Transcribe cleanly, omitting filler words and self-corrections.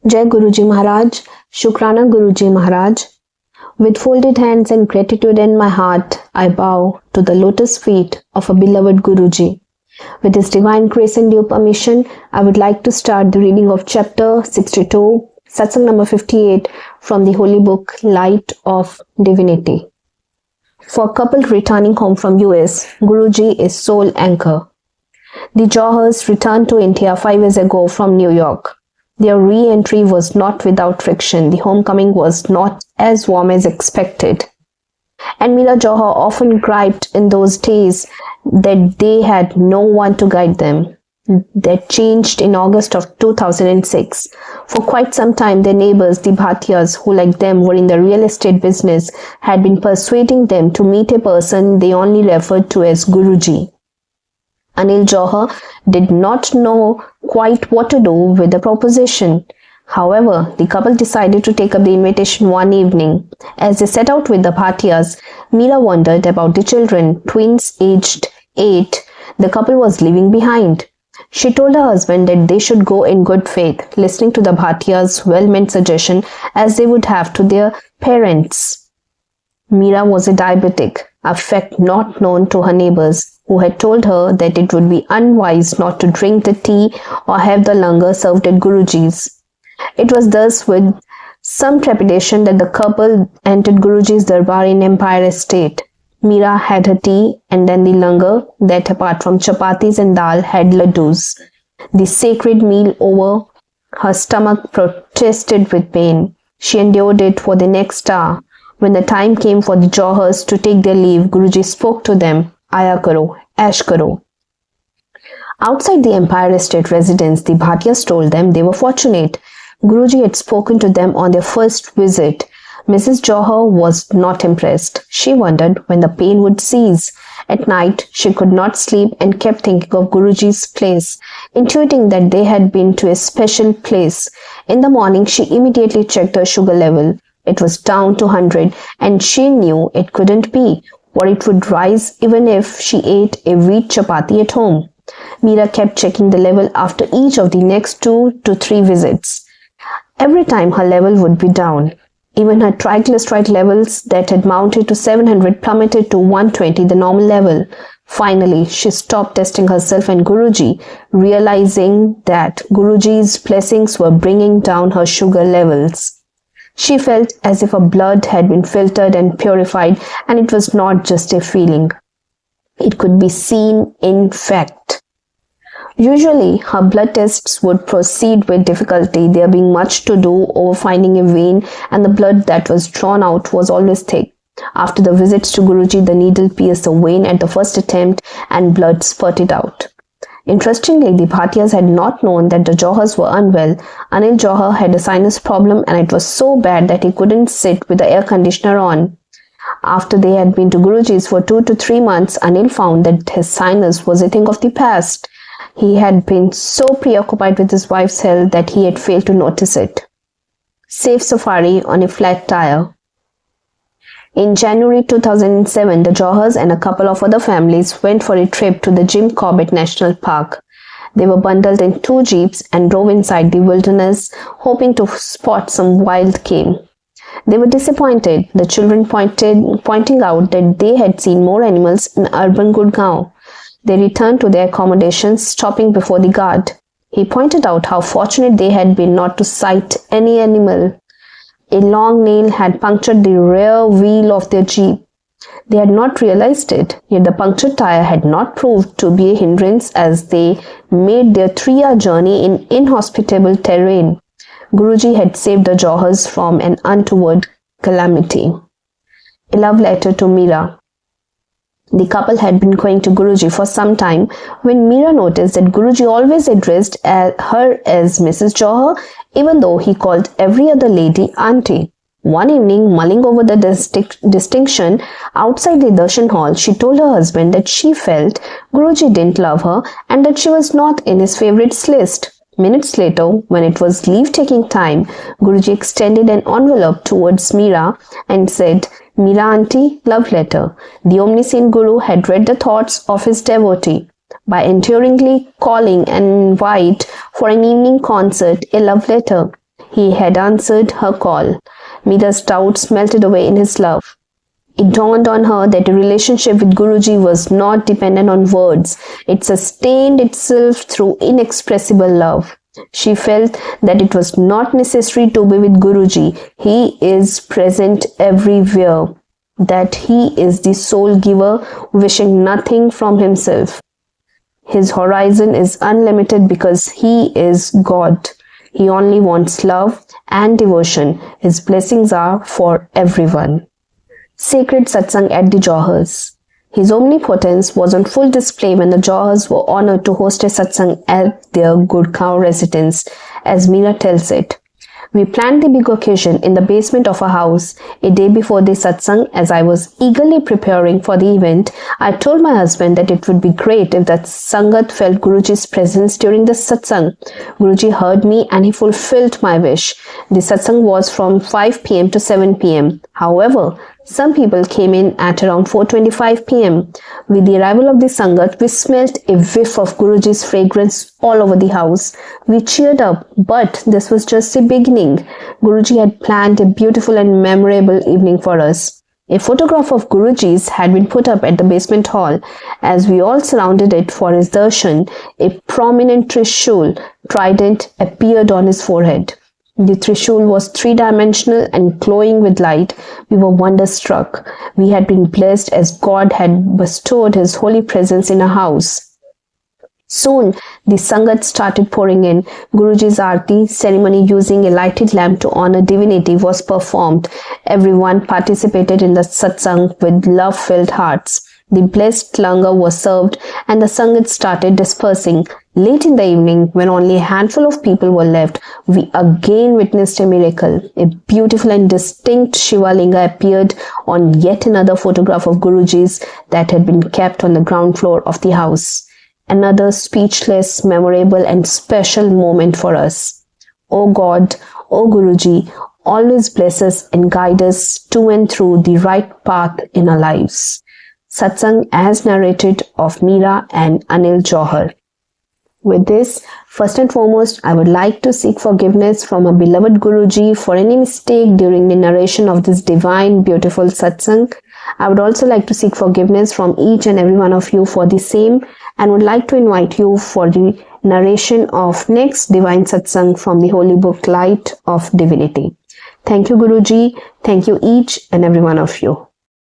Jai Guruji Maharaj, Shukrana Guruji Maharaj. With folded hands and gratitude in my heart, I bow to the lotus feet of a beloved Guruji. With His divine grace and due permission, I would like to start the reading of Chapter 62, Satsang number 58 from the holy book Light of Divinity. For a couple returning home from US, Guruji is sole anchor. The Johars returned to India 5 years ago from New York. Their re-entry was not without friction. The homecoming was not as warm as expected. And Meera Johar often griped in those days that they had no one to guide them. That changed in August of 2006. For quite some time, their neighbors, the Bhatiyas, who like them were in the real estate business, had been persuading them to meet a person they only referred to as Guruji. Anil Johar did not know quite what to do with the proposition. However, the couple decided to take up the invitation one evening. As they set out with the Bhatiyas, Meera wondered about the children, twins aged 8, the couple was leaving behind. She told her husband that they should go in good faith, listening to the Bhatiyas' well-meant suggestion as they would have to their parents. Meera was a diabetic, a fact not known to her neighbors, who had told her that it would be unwise not to drink the tea or have the langar served at Guruji's. It was thus with some trepidation that the couple entered Guruji's darbar in Empire Estate. Meera had her tea and then the langar, that apart from chapatis and dal had laddus. The sacred meal over, her stomach protested with pain. She endured it for the next hour. When the time came for the Johars to take their leave, Guruji spoke to them, Aya karo, ash karo. Outside the Empire Estate residence, the Bhatiyas told them they were fortunate. Guruji had spoken to them on their first visit. Mrs. Johar was not impressed. She wondered when the pain would cease. At night, she could not sleep and kept thinking of Guruji's place, intuiting that they had been to a special place. In the morning, she immediately checked her sugar level. It was down to 100 and she knew it couldn't be, or it would rise even if she ate a wheat chapati at home. Meera kept checking the level after each of the next 2 to 3 visits. Every time her level would be down. Even her triglyceride levels that had mounted to 700 plummeted to 120, the normal level. Finally, she stopped testing herself and Guruji, realizing that Guruji's blessings were bringing down her sugar levels. She felt as if her blood had been filtered and purified, and it was not just a feeling. It could be seen in fact. Usually, her blood tests would proceed with difficulty, there being much to do over finding a vein, and the blood that was drawn out was always thick. After the visits to Guruji, the needle pierced the vein at the first attempt and blood spurted out. Interestingly, the Bhatiyas had not known that the Johars were unwell. Anil Johar had a sinus problem and it was so bad that he couldn't sit with the air conditioner on. After they had been to Guruji's for 2 to 3 months, Anil found that his sinus was a thing of the past. He had been so preoccupied with his wife's health that he had failed to notice it. Safe safari on a flat tire. In January 2007, the Johars and a couple of other families went for a trip to the Jim Corbett National Park. They were bundled in 2 jeeps and drove inside the wilderness, hoping to spot some wild game. They were disappointed, the children pointing out that they had seen more animals in urban Gurgaon. They returned to their accommodations, stopping before the guard. He pointed out how fortunate they had been not to sight any animal. A long nail had punctured the rear wheel of their jeep. They had not realized it, yet the punctured tire had not proved to be a hindrance as they made their 3-hour journey in inhospitable terrain. Guruji had saved the Johars from an untoward calamity. A love letter to Meera. The couple had been going to Guruji for some time when Meera noticed that Guruji always addressed her as Mrs. Johar, even though he called every other lady auntie. One evening, mulling over the distinction outside the darshan hall, she told her husband that she felt Guruji didn't love her and that she was not in his favorites list. Minutes later, when it was leave-taking time, Guruji extended an envelope towards Meera and said, Meera auntie, love letter. The omniscient Guru had read the thoughts of his devotee. By enduringly calling an invite for an evening concert, a love letter. He had answered her call. Mira's doubts melted away in his love. It dawned on her that a relationship with Guruji was not dependent on words. It sustained itself through inexpressible love. She felt that it was not necessary to be with Guruji. He is present everywhere. That he is the sole giver, wishing nothing from himself. His horizon is unlimited because he is God. He only wants love and devotion. His blessings are for everyone. Sacred Satsang at the Johars. His omnipotence was on full display when the Johars were honored to host a Satsang at their Gurgaon residence, as Mira tells it. We planned the big occasion in the basement of a house. A day before the Satsang, as I was eagerly preparing for the event, I told my husband that it would be great if that Sangat felt Guruji's presence during the Satsang. Guruji heard me and he fulfilled my wish. The Satsang was from 5 p.m. to 7 p.m. However, some people came in at around 4:25 p.m. With the arrival of the Sangat, we smelt a whiff of Guruji's fragrance all over the house. We cheered up, but this was just the beginning. Guruji had planned a beautiful and memorable evening for us. A photograph of Guruji's had been put up at the basement hall. As we all surrounded it for his darshan, a prominent Trishul trident appeared on his forehead. The Trishul was three-dimensional and glowing with light. We were wonderstruck. We had been blessed as God had bestowed his holy presence in our house. Soon, the Sangat started pouring in. Guruji's Aarti ceremony using a lighted lamp to honor Divinity was performed. Everyone participated in the Satsang with love-filled hearts. The blessed langar was served and the Sangat started dispersing. Late in the evening, when only a handful of people were left, we again witnessed a miracle. A beautiful and distinct Shiva Linga appeared on yet another photograph of Guruji's that had been kept on the ground floor of the house. Another speechless, memorable and special moment for us. O God, O Guruji, always bless us and guide us to and through the right path in our lives. Satsang as narrated of Mira and Anil Johar. With this, first and foremost, I would like to seek forgiveness from our beloved Guruji for any mistake during the narration of this divine, beautiful Satsang. I would also like to seek forgiveness from each and every one of you for the same and would like to invite you for the narration of next divine Satsang from the holy book Light of Divinity. Thank you, Guruji. Thank you each and every one of you.